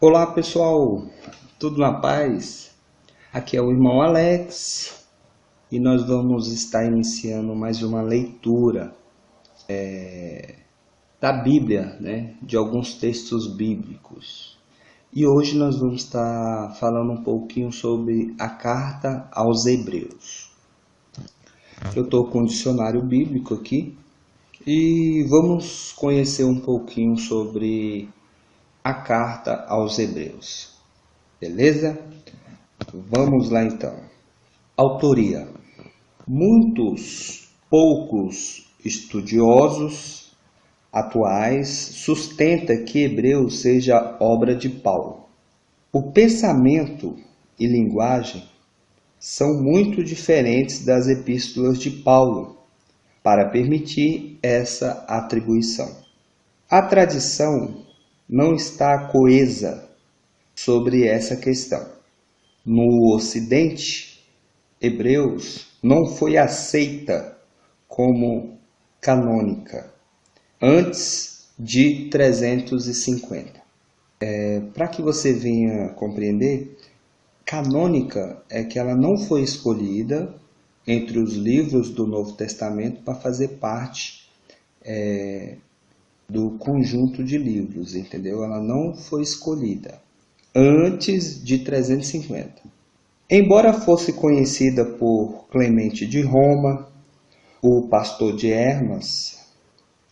Olá pessoal, tudo na paz? Aqui é o irmão Alex e nós vamos estar iniciando mais uma leitura da Bíblia, de alguns textos bíblicos. E hoje nós vamos estar falando um pouquinho sobre a carta aos Hebreus. Eu estou com o dicionário bíblico aqui e vamos conhecer um pouquinho sobre a carta aos Hebreus. Beleza? Vamos lá então. Autoria. Poucos estudiosos atuais sustentam que Hebreus seja obra de Paulo. O pensamento e linguagem são muito diferentes das epístolas de Paulo para permitir essa atribuição. A tradição não está coesa sobre essa questão. No Ocidente, Hebreus não foi aceita como canônica antes de 350. Para que você venha compreender, canônica é que ela não foi escolhida entre os livros do Novo Testamento para fazer parte do conjunto de livros, entendeu? Ela não foi escolhida antes de 350. Embora fosse conhecida por Clemente de Roma, o pastor de Hermas,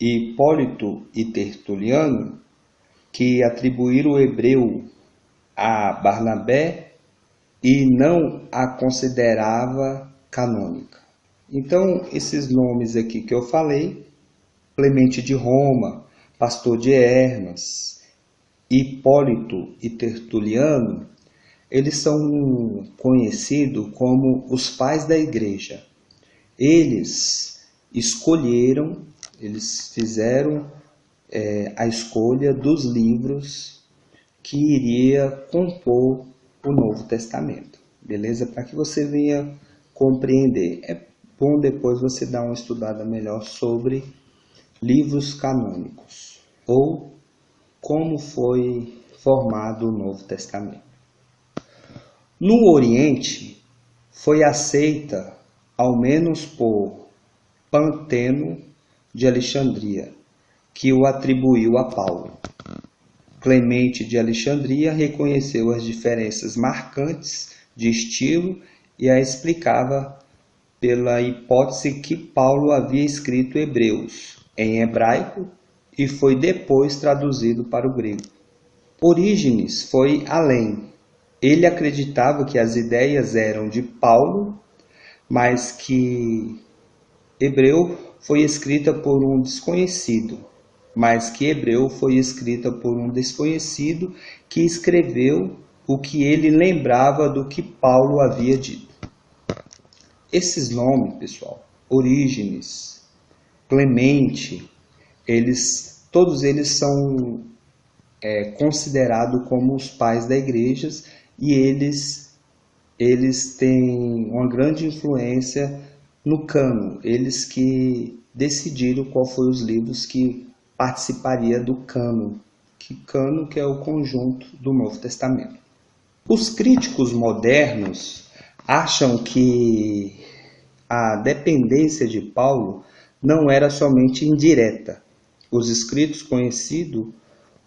Hipólito e Tertuliano, que atribuíram o hebreu a Barnabé e não a considerava canônica. Então, esses nomes aqui que eu falei, Clemente de Roma, pastor de Hermas, Hipólito e Tertuliano, eles são conhecidos como os pais da igreja. Eles fizeram a escolha dos livros que iria compor o Novo Testamento. Beleza? Para que você venha compreender. É bom depois você dar uma estudada melhor sobre livros canônicos ou como foi formado o Novo Testamento. No Oriente, foi aceita, ao menos por Panteno de Alexandria, que o atribuiu a Paulo. Clemente de Alexandria reconheceu as diferenças marcantes de estilo e a explicava pela hipótese que Paulo havia escrito Hebreus em hebraico e foi depois traduzido para o grego. Orígenes foi além. Ele acreditava que as ideias eram de Paulo, mas que Hebreu foi escrita por um desconhecido, que escreveu o que ele lembrava do que Paulo havia dito. Esses nomes, pessoal, Orígenes, Clemente, todos eles são considerados como os pais da igreja e eles têm uma grande influência no cânon. Eles que decidiram qual foi os livros que participaria do cânon, que é o conjunto do Novo Testamento. Os críticos modernos acham que a dependência de Paulo não era somente indireta. Os escritos conhecidos,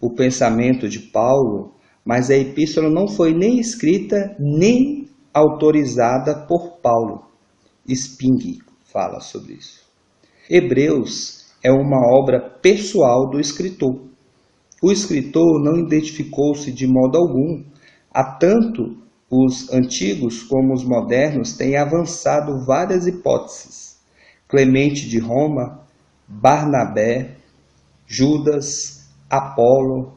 o pensamento de Paulo, mas a epístola não foi nem escrita nem autorizada por Paulo. Spink fala sobre isso. Hebreus é uma obra pessoal do escritor. O escritor não identificou-se de modo algum, há tanto os antigos como os modernos têm avançado várias hipóteses. Clemente de Roma, Barnabé, Judas, Apolo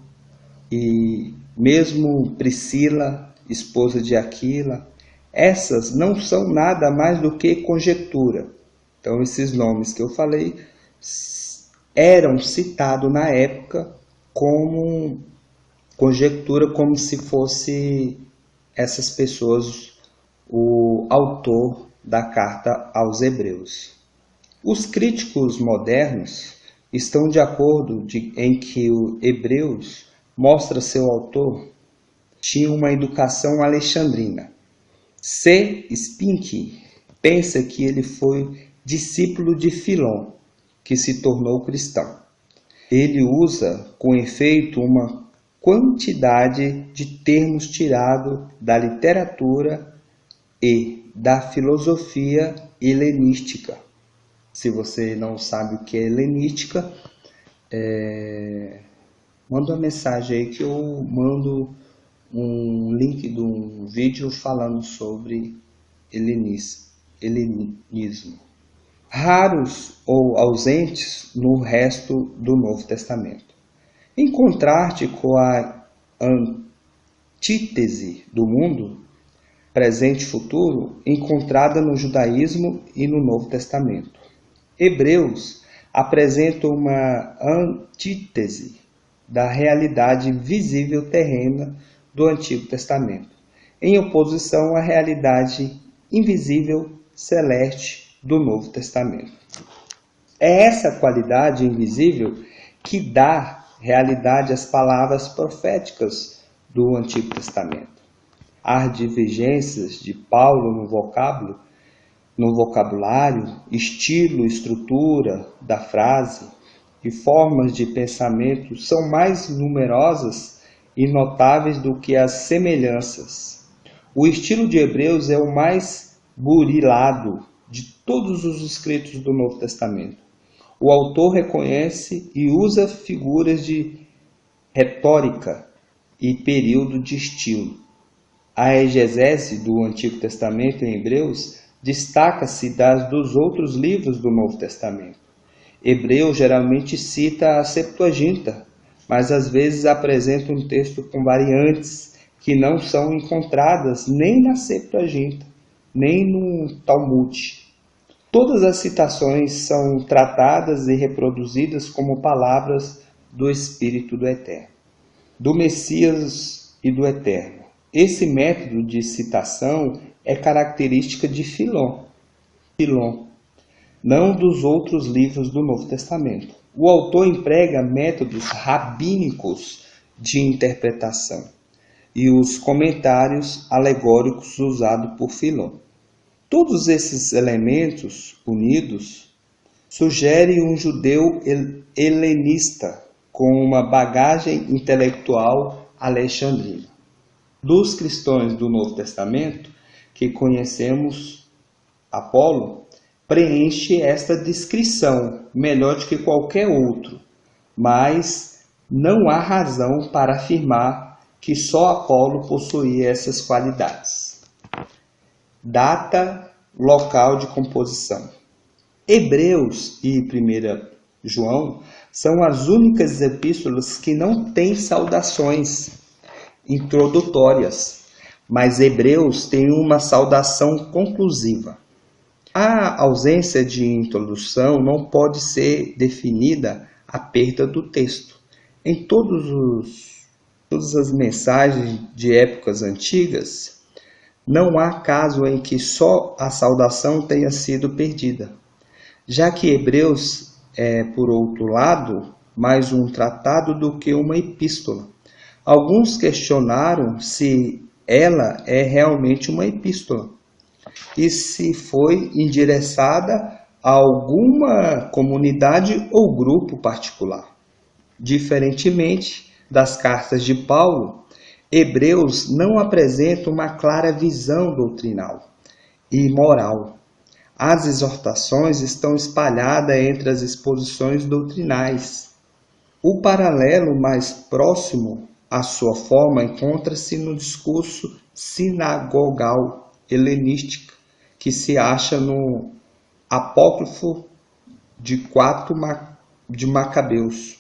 e mesmo Priscila, esposa de Aquila, essas não são nada mais do que conjectura. Então, esses nomes que eu falei eram citados na época como conjectura, como se fosse essas pessoas o autor da carta aos Hebreus. Os críticos modernos estão de acordo em que o Hebreus mostra seu autor tinha uma educação alexandrina. C. Spink pensa que ele foi discípulo de Filon, que se tornou cristão. Ele usa, com efeito, uma quantidade de termos tirados da literatura e da filosofia helenística. Se você não sabe o que é helenística, manda uma mensagem aí que eu mando um link de um vídeo falando sobre helenismo. Raros ou ausentes no resto do Novo Testamento. Em contraste com a antítese do mundo, presente e futuro, encontrada no judaísmo e no Novo Testamento. Hebreus apresenta uma antítese da realidade visível terrena do Antigo Testamento, em oposição à realidade invisível celeste do Novo Testamento. É essa qualidade invisível que dá realidade às palavras proféticas do Antigo Testamento. As divergências de Paulo no vocabulário, estilo, estrutura da frase e formas de pensamento são mais numerosas e notáveis do que as semelhanças. O estilo de Hebreus é o mais burilado de todos os escritos do Novo Testamento. O autor reconhece e usa figuras de retórica e período de estilo. A exegese do Antigo Testamento em Hebreus destaca-se das dos outros livros do Novo Testamento. Hebreu geralmente cita a Septuaginta, mas às vezes apresenta um texto com variantes que não são encontradas nem na Septuaginta, nem no Talmud. Todas as citações são tratadas e reproduzidas como palavras do Espírito do Eterno, do Messias e do Eterno. Esse método de citação é característica de Filon, não dos outros livros do Novo Testamento. O autor emprega métodos rabínicos de interpretação e os comentários alegóricos usados por Filon. Todos esses elementos unidos sugerem um judeu helenista com uma bagagem intelectual alexandrina. Dos cristãos do Novo Testamento que conhecemos, Apolo preenche esta descrição melhor do que qualquer outro, mas não há razão para afirmar que só Apolo possuía essas qualidades. Data, local de composição. Hebreus e 1 João são as únicas epístolas que não têm saudações introdutórias, mas Hebreus tem uma saudação conclusiva. A ausência de introdução não pode ser definida a perda do texto. Em todas as mensagens de épocas antigas, não há caso em que só a saudação tenha sido perdida, já que Hebreus é, por outro lado, mais um tratado do que uma epístola. Alguns questionaram se ela é realmente uma epístola e se foi endereçada a alguma comunidade ou grupo particular. Diferentemente das cartas de Paulo, Hebreus não apresenta uma clara visão doutrinal e moral. As exortações estão espalhadas entre as exposições doutrinais. O paralelo mais próximo à sua forma encontra-se no discurso sinagogal helenístico, que se acha no Apócrifo de 4 de Macabeus.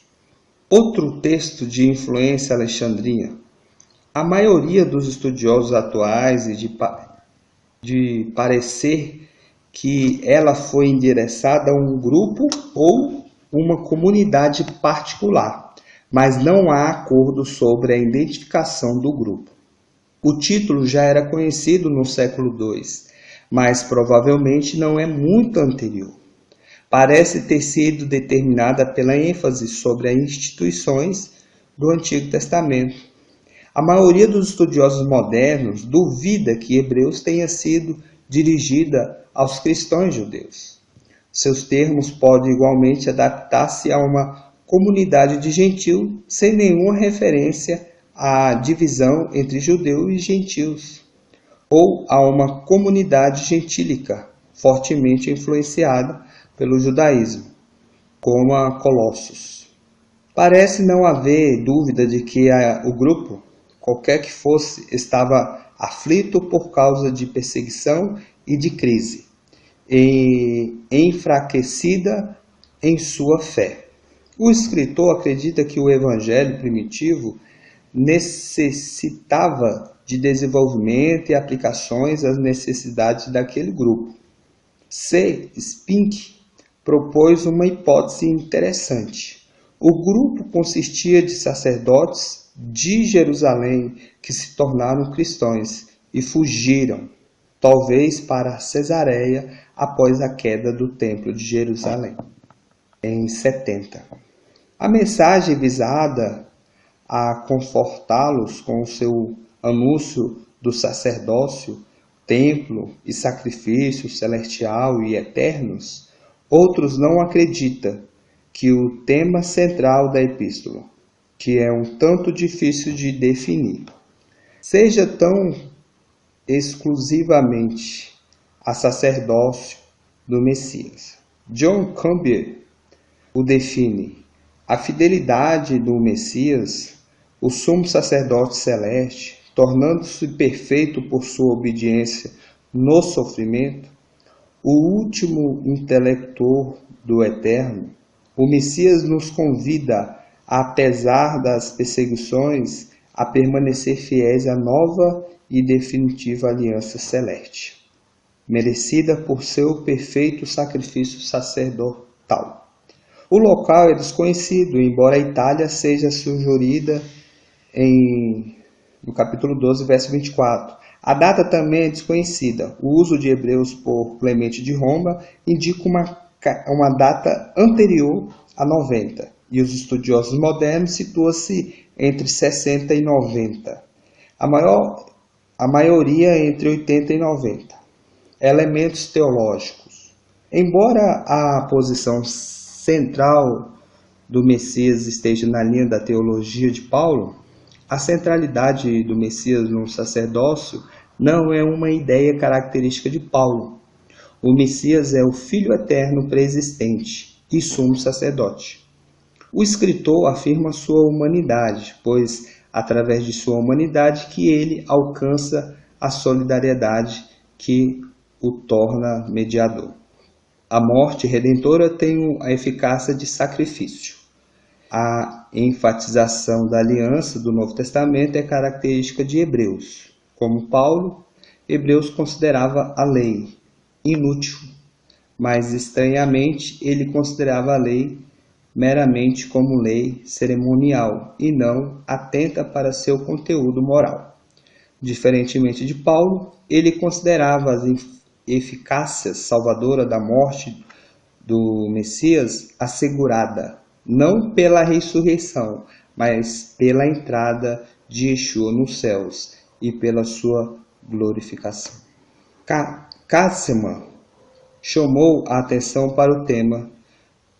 Outro texto de influência alexandrina. A maioria dos estudiosos atuais e de parecer que ela foi endereçada a um grupo ou uma comunidade particular, mas não há acordo sobre a identificação do grupo. O título já era conhecido no século II, mas provavelmente não é muito anterior. Parece ter sido determinada pela ênfase sobre as instituições do Antigo Testamento. A maioria dos estudiosos modernos duvida que Hebreus tenha sido dirigida aos cristãos judeus. Seus termos podem igualmente adaptar-se a uma comunidade de gentil sem nenhuma referência à divisão entre judeus e gentios, ou a uma comunidade gentílica fortemente influenciada pelo judaísmo, como a Colossos. Parece não haver dúvida de que o grupo, qualquer que fosse, estava aflito por causa de perseguição e de crise, e enfraquecida em sua fé. O escritor acredita que o evangelho primitivo necessitava de desenvolvimento e aplicações às necessidades daquele grupo. C. Spink propôs uma hipótese interessante. O grupo consistia de sacerdotes de Jerusalém que se tornaram cristãos e fugiram, talvez para Cesareia após a queda do Templo de Jerusalém, em 70. A mensagem visada a confortá-los com o seu anúncio do sacerdócio, templo e sacrifício celestial e eternos, outros não acreditam que o tema central da epístola, que é um tanto difícil de definir, seja tão exclusivamente a sacerdócio do Messias. John Campbell o define: a fidelidade do Messias, o sumo sacerdote celeste, tornando-se perfeito por sua obediência no sofrimento, o último intelector do Eterno. O Messias nos convida, apesar das perseguições, a permanecer fiéis à nova e definitiva aliança celeste, merecida por seu perfeito sacrifício sacerdotal. O local é desconhecido, embora a Itália seja sugerida no capítulo 12, verso 24. A data também é desconhecida. O uso de Hebreus por Clemente de Roma indica uma data anterior a 90, e os estudiosos modernos situam-se entre 60 e 90. A maioria entre 80 e 90. Elementos teológicos. Embora a posição central do Messias esteja na linha da teologia de Paulo, a centralidade do Messias no sacerdócio não é uma ideia característica de Paulo. O Messias é o Filho eterno preexistente e sumo sacerdote. O escritor afirma sua humanidade, pois através de sua humanidade que ele alcança a solidariedade que o torna mediador. A morte redentora tem a eficácia de sacrifício. A enfatização da aliança do Novo Testamento é característica de Hebreus. Como Paulo, Hebreus considerava a lei inútil, mas estranhamente ele considerava a lei meramente como lei cerimonial e não atenta para seu conteúdo moral. Diferentemente de Paulo, ele considerava as eficácias salvadora da morte do Messias assegurada, não pela ressurreição, mas pela entrada de Yeshua nos céus e pela sua glorificação. Cassiman chamou a atenção para o tema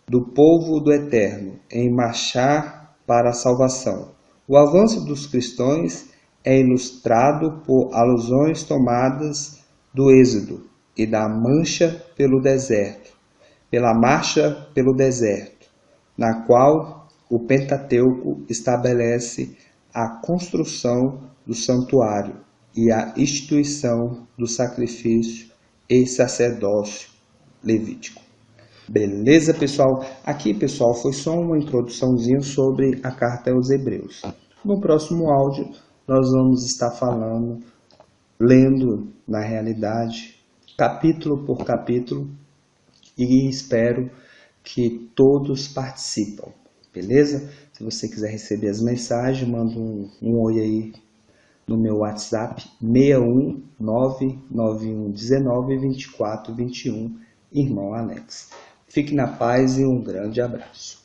do povo do Eterno em marchar para a salvação. O avanço dos cristãos é ilustrado por alusões tomadas do Êxodo e da marcha pelo deserto, na qual o Pentateuco estabelece a construção do santuário e a instituição do sacrifício e sacerdócio levítico. Beleza, pessoal? Aqui, pessoal, foi só uma introduçãozinha sobre a carta aos Hebreus. No próximo áudio, nós vamos estar lendo, na realidade, capítulo por capítulo, e espero que todos participam, beleza? Se você quiser receber as mensagens, manda um oi aí no meu WhatsApp, 61991192421, irmão Alex. Fique na paz e um grande abraço.